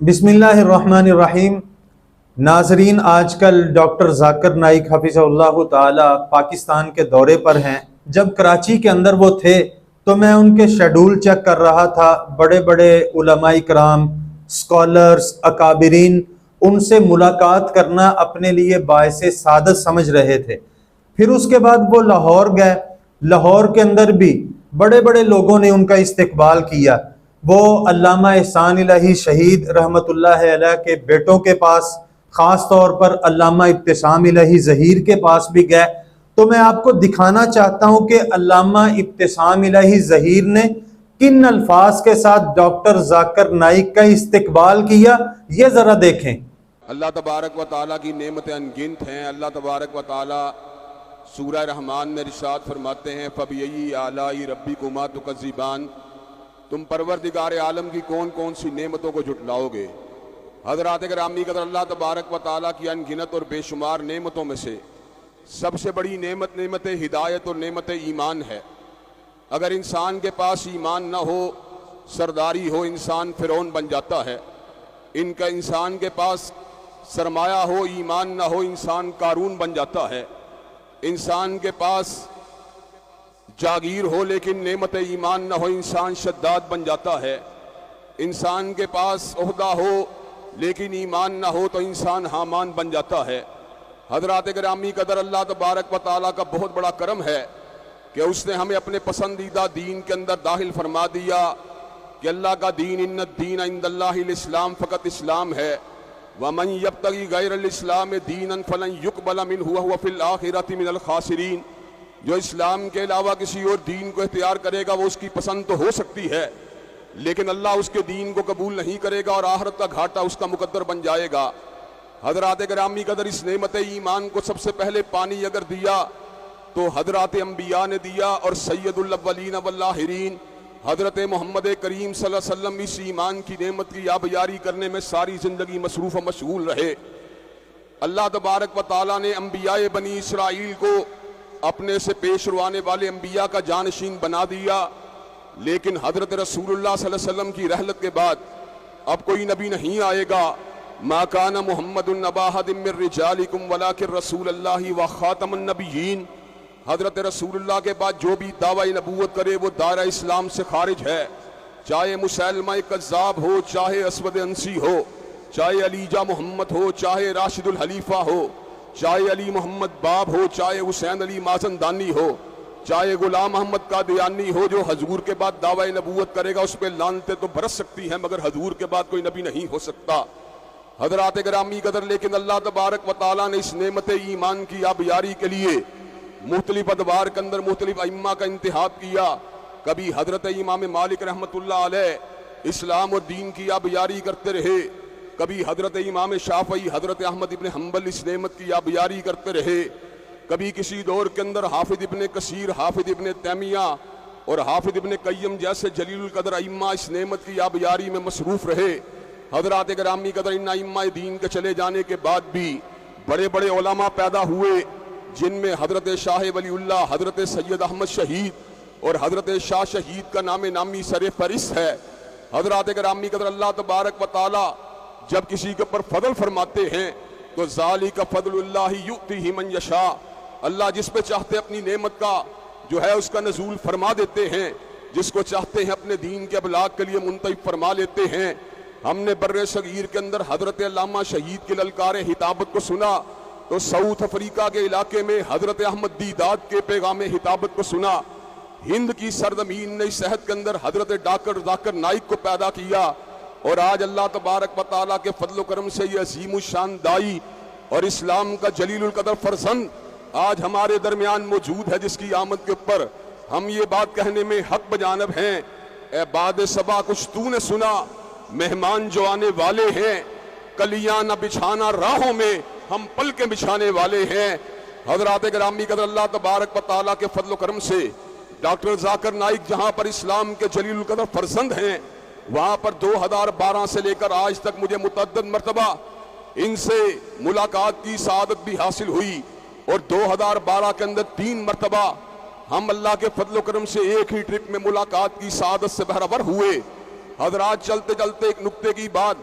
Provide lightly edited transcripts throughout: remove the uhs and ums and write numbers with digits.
بسم اللہ الرحمن الرحیم۔ ناظرین، آج کل ڈاکٹر ذاکر نائک حفظہ اللہ تعالی پاکستان کے دورے پر ہیں۔ جب کراچی کے اندر وہ تھے تو میں ان کے شیڈول چیک کر رہا تھا۔ بڑے بڑے علماء کرام، سکولرز، اکابرین، ان سے ملاقات کرنا اپنے لیے باعث سعادت سمجھ رہے تھے۔ پھر اس کے بعد وہ لاہور گئے۔ لاہور کے اندر بھی بڑے بڑے لوگوں نے ان کا استقبال کیا۔ وہ علامہ احسان الہی شہید رحمۃ اللہ علیہ کے بیٹوں کے پاس، خاص طور پر علامہ ابتسام الہی ظہیر کے پاس بھی گئے۔ تو میں آپ کو دکھانا چاہتا ہوں کہ علامہ ابتسام الہی ظہیر نے کن الفاظ کے ساتھ ڈاکٹر ذاکر نائک کا استقبال کیا، یہ ذرا دیکھیں۔ اللہ تبارک و تعالیٰ کی نعمتیں انگنت ہیں۔ اللہ تبارک و تعالیٰ سورہ رحمان میں ارشاد فرماتے ہیں فَبِأَيِّ آلَاءِ رَبِّكُمَا تُكَذِّبَانِ، تم پروردگار عالم کی کون کون سی نعمتوں کو جھٹلاؤ گے۔ حضرات گرامی قدر، اللہ تبارک و تعالیٰ کی انگنت اور بے شمار نعمتوں میں سے سب سے بڑی نعمت ہدایت اور نعمت ایمان ہے۔ اگر انسان کے پاس ایمان نہ ہو، سرداری ہو، انسان فرعون بن جاتا ہے۔ انسان کے پاس سرمایہ ہو، ایمان نہ ہو، انسان قارون بن جاتا ہے۔ انسان کے پاس جاگیر ہو لیکن نعمت ایمان نہ ہو، انسان شداد بن جاتا ہے۔ انسان کے پاس عہدہ ہو لیکن ایمان نہ ہو تو انسان حامان بن جاتا ہے۔ حضرات گرامی قدر، اللہ تبارک و تعالیٰ کا بہت بڑا کرم ہے کہ اس نے ہمیں اپنے پسندیدہ دین کے اندر داخل فرما دیا کہ اللہ کا دین ان الدین عند اللہ الاسلام، فقط اسلام ہے۔ وَمَن يَبْتَغِ غَيْرَ الْإِسْلَامِ دِينًا فَلَن يُقْبَلَ مِنْهُ وَهُوَ فِي الْآخِرَةِ مِنَ الْخَاسِرِينَ۔ جو اسلام کے علاوہ کسی اور دین کو اختیار کرے گا وہ اس کی پسند تو ہو سکتی ہے، لیکن اللہ اس کے دین کو قبول نہیں کرے گا اور آخرت کا گھاٹا اس کا مقدر بن جائے گا۔ حضرات گرامی قدر، اس نعمت ایمان کو سب سے پہلے پانی اگر دیا تو حضرات انبیاء نے دیا، اور سید الاولین والآخرین حضرت محمد کریم صلی اللہ علیہ وسلم اس ایمان کی نعمت کی یابیاری کرنے میں ساری زندگی مصروف و مشغول رہے۔ اللہ تبارک و تعالیٰ نے انبیاء بنی اسرائیل کو اپنے سے پیش روانے والے انبیاء کا جانشین بنا دیا، لیکن حضرت رسول اللہ صلی اللہ علیہ وسلم کی رحلت کے بعد اب کوئی نبی نہیں آئے گا۔ ما کان محمد ابا احد من رجالکم ولکن رسول اللہ وخاتم النبیین۔ حضرت رسول اللہ کے بعد جو بھی دعوی نبوت کرے وہ دائرہ اسلام سے خارج ہے، چاہے مسیلمہ کذاب ہو، چاہے اسود انسی ہو، چاہے علیجہ محمد ہو، چاہے راشد الحلیفہ ہو، چاہے علی محمد باب ہو، چاہے حسین علی مازندانی ہو، چاہے غلام محمد قادیانی ہو۔ جو حضور کے بعد دعوی نبوت کرے گا اس پہ لعنتیں تو برس سکتی ہیں، مگر حضور کے بعد کوئی نبی نہیں ہو سکتا۔ حضرات گرامی قدر، لیکن اللہ تبارک و تعالیٰ نے اس نعمت ایمان کی آبیاری کے لیے مختلف ادوار کے اندر مختلف ائمہ کا انتخاب کیا۔ کبھی حضرت امام مالک رحمۃ اللہ علیہ اسلام اور دین کی آبیاری کرتے رہے، کبھی حضرت امام شافعی، حضرت احمد ابن حنبل اس نعمت کی آبیاری کرتے رہے، کبھی کسی دور کے اندر حافظ ابن کثیر، حافظ ابن تیمیہ اور حافظ ابن قیم جیسے جلیل القدر ائمہ اس نعمت کی آبیاری میں مصروف رہے۔ حضرات گرامی قدر، ان ائمہ دین کے چلے جانے کے بعد بھی بڑے بڑے علماء پیدا ہوئے، جن میں حضرت شاہ ولی اللہ، حضرت سید احمد شہید اور حضرت شاہ شہید کا نام نامی سر فہرست ہے۔ حضرات گرامی قدر، اللہ تبارک و تعالی جب کسی کے اوپر فضل فرماتے ہیں تو ذالک فضل اللہ یؤتیہ من یشاء، اللہ جس پہ چاہتے اپنی نعمت کا جو ہے اس کا نزول فرما دیتے ہیں، جس کو چاہتے ہیں اپنے دین کے ابلاغ کے لیے منتخب فرما لیتے ہیں۔ ہم نے بر صغیر کے اندر حضرت علامہ شہید کے للکار خطابت کو سنا تو ساؤتھ افریقہ کے علاقے میں حضرت احمد دیداد کے پیغام خطابت کو سنا۔ ہند کی سرزمین نے اس عہد کے اندر حضرت ڈاکٹر ذاکر نائک کو پیدا کیا، اور آج اللہ تبارک و تعالیٰ کے فضل و کرم سے یہ عظیم الشان دائی اور اسلام کا جلیل القدر فرزند آج ہمارے درمیان موجود ہے، جس کی آمد کے اوپر ہم یہ بات کہنے میں حق بجانب ہیں، اے باد صبا کچھ تو نے سنا، مہمان جو آنے والے ہیں، کلیاں نہ بچھانا راہوں میں، ہم پل کے بچھانے والے ہیں۔ حضرات گرامی قدر، اللہ تبارک و تعالیٰ کے فضل و کرم سے ڈاکٹر ذاکر نائک جہاں پر اسلام کے جلیل القدر فرزند ہیں، وہاں پر 2012 سے لے کر آج تک مجھے متعدد مرتبہ ان سے ملاقات کی سعادت بھی حاصل ہوئی، اور 2012 کے اندر 3 مرتبہ ہم اللہ کے فضل و کرم سے ایک ہی ٹرپ میں ملاقات کی سعادت سے بہرور ہوئے۔ حضرات چلتے چلتے ایک نقطے کی بات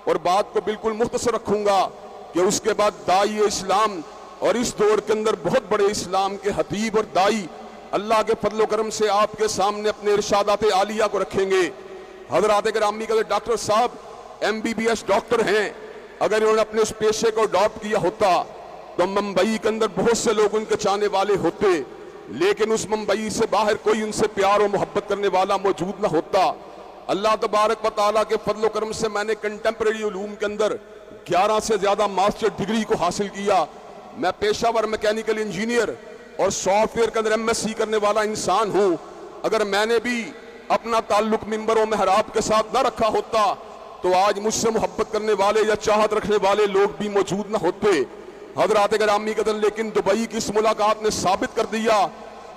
اور بات کو بالکل مختصر رکھوں گا کہ اس کے بعد دائی اسلام اور اس دور کے اندر بہت بڑے اسلام کے خطیب اور دائی اللہ کے فضل و کرم سے آپ کے سامنے اپنے ارشادات عالیہ کو رکھیں گے۔ حضرات گرامی کا ڈاکٹر صاحب MBBS ڈاکٹر ہیں، اگر انہوں نے اپنے اس پیشے کو اڈاپٹ کیا ہوتا تو ممبئی کے اندر بہت سے لوگ ان کے چاہنے والے ہوتے، لیکن اس ممبئی سے باہر کوئی ان سے پیار و محبت کرنے والا موجود نہ ہوتا۔ اللہ تبارک و تعالیٰ کے فضل و کرم سے میں نے کنٹمپریری علوم کے اندر 11 سے زیادہ ماسٹر ڈگری کو حاصل کیا۔ میں پیشہ ور میکینیکل انجینئر اور سافٹ ویئر کے اندر MSc کرنے والا انسان ہوں۔ اگر میں نے بھی اپنا تعلق منبر و محراب کے ساتھ نہ رکھا ہوتا تو آج مجھ سے محبت کرنے والے یا چاہت رکھنے والے لوگ بھی موجود نہ ہوتے۔ حضرات گرامی قدر، لیکن دبئی کی اس ملاقات نے ثابت کر دیا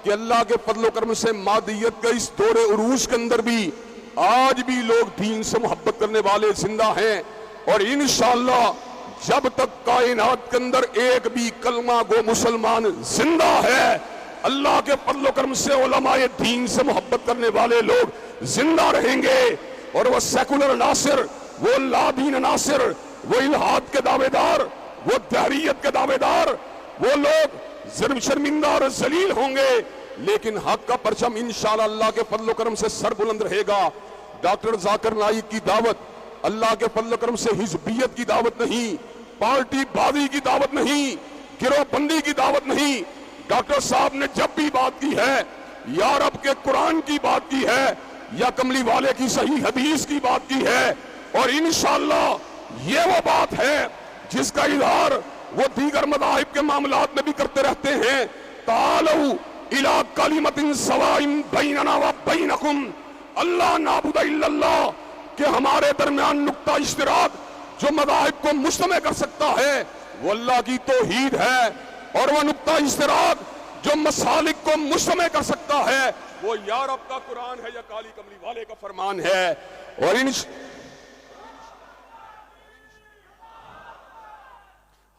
کہ اللہ کے فضل و کرم سے مادیت کا اس دور عروج کے اندر بھی آج بھی لوگ دین سے محبت کرنے والے زندہ ہیں، اور انشاءاللہ جب تک کائنات کے اندر ایک بھی کلمہ گو مسلمان زندہ ہے، اللہ کے فضل و کرم سے علماء دین سے محبت کرنے والے لوگ زندہ رہیں گے، اور وہ سیکولر عناصر، وہ لا دین عناصر، وہ الہاد کے دعوے دار، وہ دہریت کے دعوے دار، وہ لوگ شرمندہ اور ذلیل ہوں گے، لیکن حق کا پرچم انشاءاللہ اللہ کے فضل و کرم سے سر بلند رہے گا۔ ڈاکٹر ذاکر نائک کی دعوت اللہ کے فضل و کرم سے حزبیت کی دعوت نہیں، پارٹی بازی کی دعوت نہیں، گروہ بندی کی دعوت نہیں۔ ڈاکٹر صاحب نے جب بھی بات کی ہے یا رب کے قرآن کی بات کی ہے یا کملی والے کی صحیح حدیث کی بات کی ہے، اور انشاءاللہ یہ وہ بات ہے جس کا اظہار وہ دیگر مذاہب کے معاملات میں بھی کرتے رہتے ہیں۔ تعالوا الی کلمۃ سواء بیننا و بینکم اللہ نعبد الا اللہ، کہ ہمارے درمیان نقطہ اشتراک جو مذاہب کو مجتمع کر سکتا ہے وہ اللہ کی توحید ہے، اور وہ نقطہ اشتراک جو مسالک کو مجتمع کر سکتا ہے وہ یا رب کا قرآن ہے یا کالی کملی والے کا فرمان ہے۔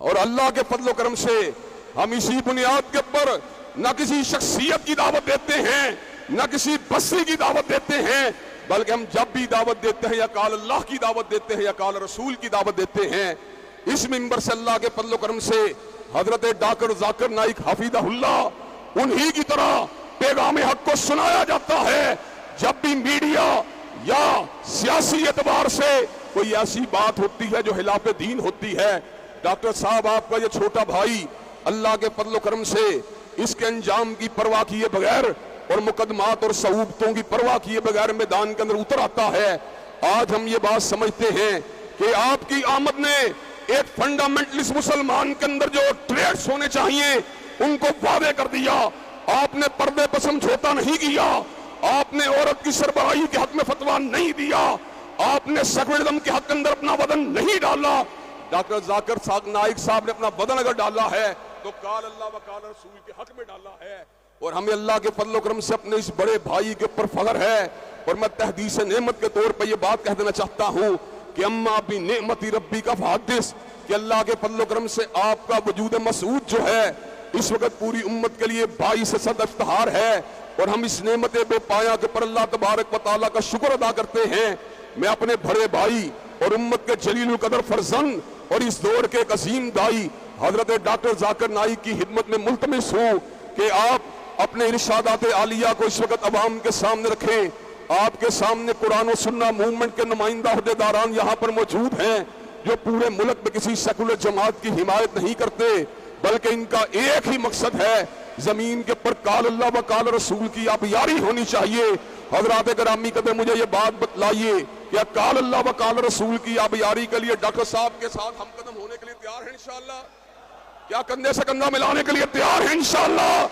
اور اللہ کے فضل و کرم سے ہم اسی بنیاد کے اوپر نہ کسی شخصیت کی دعوت دیتے ہیں، نہ کسی بستی کی دعوت دیتے ہیں، بلکہ ہم جب بھی دعوت دیتے ہیں یا قال اللہ کی دعوت دیتے ہیں یا قال رسول کی دعوت دیتے ہیں، اس منبر سے اللہ کے فضل و کرم سے حضرت ڈاکٹر ذاکر نائک حفیظہ اللہ انہی کی طرح پیغام حق کو سنایا جاتا ہے۔ جب بھی میڈیا یا سیاسی اعتبار سے کوئی ایسی بات ہوتی ہے جو خلاف دین ہوتی ہے، ڈاکٹر صاحب آپ کا یہ چھوٹا بھائی اللہ کے فضل و کرم سے اس کے انجام کی پرواہ کیے بغیر اور مقدمات اور صعوبتوں کی پرواہ کیے بغیر میدان کے اندر اتر آتا ہے۔ آج ہم یہ بات سمجھتے ہیں کہ آپ کی آمد نے ایک فنڈامنٹلسٹ مسلمان کے اندر جو ٹریٹس ہونے چاہیے ان کو واضح کر دیا۔ آپ نے پردے پر سمجھوتا نہیں کیا، آپ نے عورت کی سربراہی کے حق میں فتویٰ نہیں دیا، آپ نے سیکولرزم کے حق کے اندر اپنا وطن نہیں ڈالا۔ ڈاکٹر ذاکر نائک صاحب نے اپنا وطن اگر ڈالا ہے تو قال اللہ و قال رسول کے حق میں ڈالا ہے، اور ہمیں اللہ کے فضل و کرم سے اپنے اس بڑے بھائی کے اوپر فخر ہے۔ اور میں تحدیث نعمت کے طور پر یہ بات کہہ دینا چاہتا ہوں کہ اما بنعمت ربی کا فحدث، کہ اللہ کے فضل و کرم سے آپ کا وجود مسعود جو ہے اس وقت پوری امت کے لیے باعث صد افتخار ہے، اور ہم اس نعمت بے پایا کے پر اللہ تبارک و تعالیٰ کا شکر ادا کرتے ہیں۔ میں اپنے بڑے بھائی اور امت کے جلیل القدر فرزند اور اس دور کے ایک عظیم دائی حضرت ڈاکٹر ذاکر نائک کی خدمت میں ملتمس ہوں کہ آپ اپنے ارشادات عالیہ کو اس وقت عوام کے سامنے رکھیں۔ آپ کے سامنے قرآن و سنہ موومنٹ کے نمائندہ عہدیداران یہاں پر موجود ہیں جو پورے ملک میں کسی سیکولر جماعت کی حمایت نہیں کرتے، بلکہ ان کا ایک ہی مقصد ہے، زمین کے پر قال اللہ و قال رسول کی آبیاری ہونی چاہیے۔ حضرات گرامی قدر مجھے یہ بات بتلائیے کہ قال اللہ و قال رسول کی آبیاری کے لیے ڈاکٹر صاحب کے ساتھ ہم قدم ہونے کے لیے تیار ہیں انشاءاللہ؟ کیا کندھے سے کندھا ملانے کے لیے تیار ہیں انشاءاللہ؟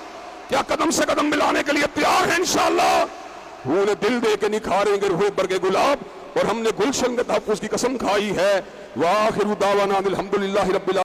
کیا قدم سے قدم ملانے کے لیے تیار ہیں انشاءاللہ؟ پھول دل دے کے نکھاریں گے روح برگ گلاب، اور ہم نے گلشن کے تحفظ کی قسم کھائی ہے۔ وآخر دعوانا الحمدللہ رب العالمین۔